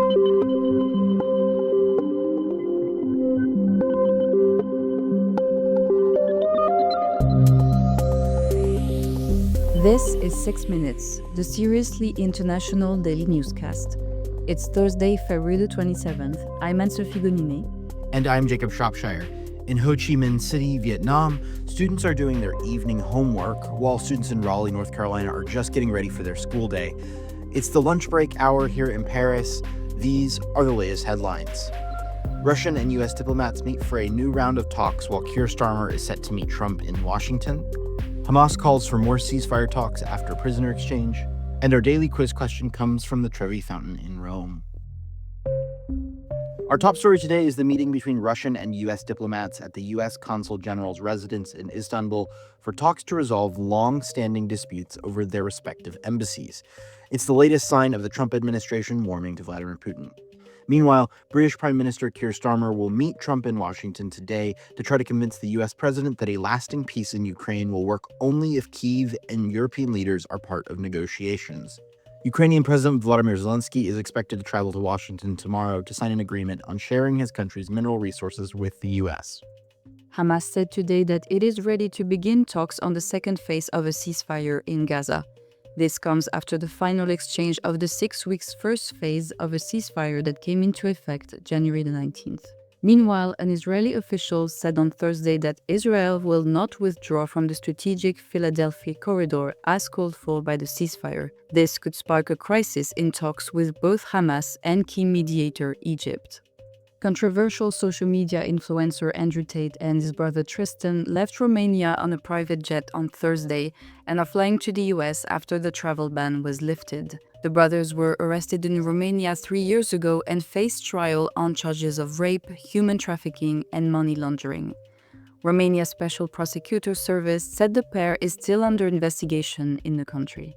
This is 6 Minutes, the seriously international daily newscast. It's Thursday, February the 27th. I'm Anne-Sophie Goninet. And I'm Jacob Shropshire. In Ho Chi Minh City, Vietnam, students are doing their evening homework, while students in Raleigh, North Carolina are just getting ready for their school day. It's the lunch break hour here in Paris. These are the latest headlines. Russian and U.S. diplomats meet for a new round of talks while Keir Starmer is set to meet Trump in Washington. Hamas calls for more ceasefire talks after prisoner exchange. And our daily quiz question comes from the Trevi Fountain in Rome. Our top story today is the meeting between Russian and U.S. diplomats at the U.S. Consul General's residence in Istanbul for talks to resolve long-standing disputes over their respective embassies. It's the latest sign of the Trump administration warming to Vladimir Putin. Meanwhile, British Prime Minister Keir Starmer will meet Trump in Washington today to try to convince the U.S. president that a lasting peace in Ukraine will work only if Kyiv and European leaders are part of negotiations. Ukrainian President Volodymyr Zelensky is expected to travel to Washington tomorrow to sign an agreement on sharing his country's mineral resources with the U.S. Hamas said today that it is ready to begin talks on the second phase of a ceasefire in Gaza. This comes after the final exchange of the 6 weeks first phase of a ceasefire that came into effect January the 19th. Meanwhile, an Israeli official said on Thursday that Israel will not withdraw from the strategic Philadelphia corridor as called for by the ceasefire. This could spark a crisis in talks with both Hamas and key mediator Egypt. Controversial social media influencer Andrew Tate and his brother Tristan left Romania on a private jet on Thursday and are flying to the US after the travel ban was lifted. The brothers were arrested in Romania 3 years ago and faced trial on charges of rape, human trafficking, and money laundering. Romania's Special Prosecutor Service said the pair is still under investigation in the country.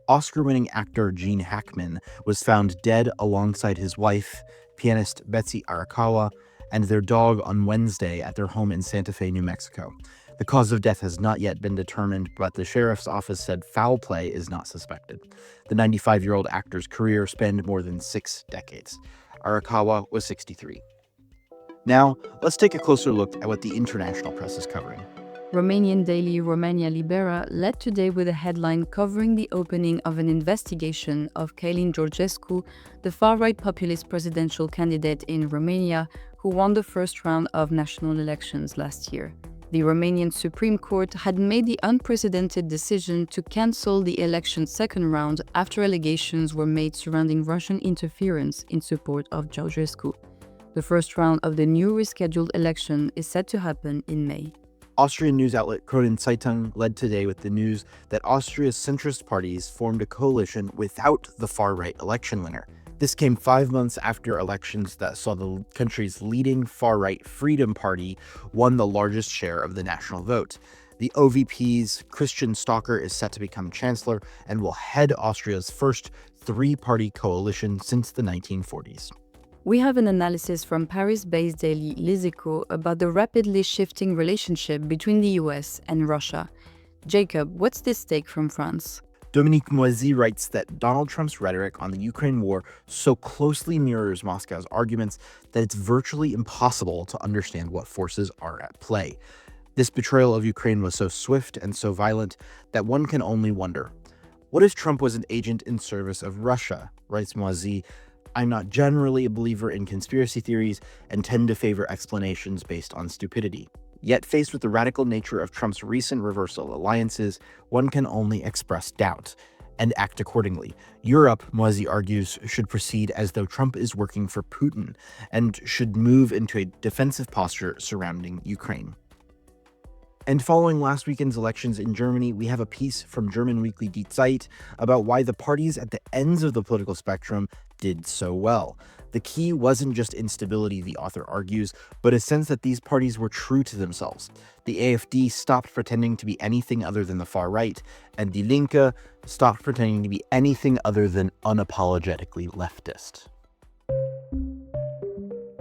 Oscar-winning actor Gene Hackman was found dead alongside his wife, pianist Betsy Arakawa, and their dog on Wednesday at their home in Santa Fe, New Mexico. The cause of death has not yet been determined, but the sheriff's office said foul play is not suspected. The 95-year-old actor's career spanned more than 6 decades. Arakawa was 63. Now, let's take a closer look at what the international press is covering. Romanian daily Romania Libera led today with a headline covering the opening of an investigation of Călin Georgescu, the far-right populist presidential candidate in Romania who won the first round of national elections last year. The Romanian Supreme Court had made the unprecedented decision to cancel the election's second round after allegations were made surrounding Russian interference in support of Georgescu. The first round of the new rescheduled election is set to happen in May. Austrian news outlet Kronen Zeitung led today with the news that Austria's centrist parties formed a coalition without the far-right election winner. This came 5 months after elections that saw the country's leading far-right Freedom Party won the largest share of the national vote. The OVP's Christian Stalker is set to become chancellor and will head Austria's first 3-party coalition since the 1940s. We have an analysis from Paris-based daily Les Echos about the rapidly shifting relationship between the US and Russia. Jacob, what's this take from France? Dominique Moisy writes that Donald Trump's rhetoric on the Ukraine war so closely mirrors Moscow's arguments that it's virtually impossible to understand what forces are at play. This betrayal of Ukraine was so swift and so violent that one can only wonder, what if Trump was an agent in service of Russia, writes Moisy. I'm not generally a believer in conspiracy theories and tend to favor explanations based on stupidity. Yet faced with the radical nature of Trump's recent reversal alliances, one can only express doubt and act accordingly. Europe, Moisy argues, should proceed as though Trump is working for Putin and should move into a defensive posture surrounding Ukraine. And following last weekend's elections in Germany, we have a piece from German weekly Die Zeit about why the parties at the ends of the political spectrum did so well. The key wasn't just instability, the author argues, but a sense that these parties were true to themselves. The AfD stopped pretending to be anything other than the far right, and Die Linke stopped pretending to be anything other than unapologetically leftist.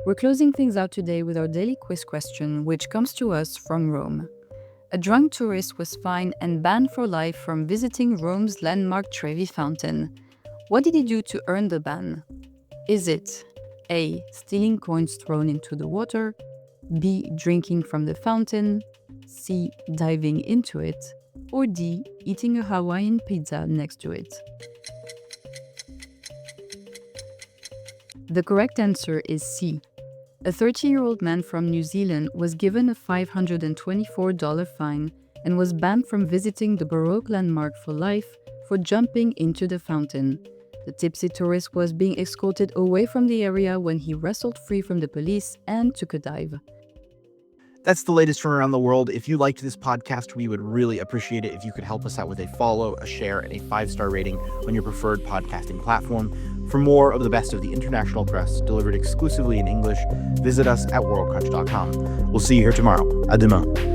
We're closing things out today with our daily quiz question, which comes to us from Rome. A drunk tourist was fined and banned for life from visiting Rome's landmark Trevi Fountain. What did he do to earn the ban? Is it A. Stealing coins thrown into the water, B. Drinking from the fountain, C. Diving into it, or D. Eating a Hawaiian pizza next to it? The correct answer is C. A 30-year-old man from New Zealand was given a $524 fine and was banned from visiting the Baroque landmark for life for jumping into the fountain. The tipsy tourist was being escorted away from the area when he wrestled free from the police and took a dive. That's the latest from around the world. If you liked this podcast, we would really appreciate it if you could help us out with a follow, a share, and a 5-star rating on your preferred podcasting platform. For more of the best of the international press delivered exclusively in English, visit us at worldcrunch.com. We'll see you here tomorrow. À demain.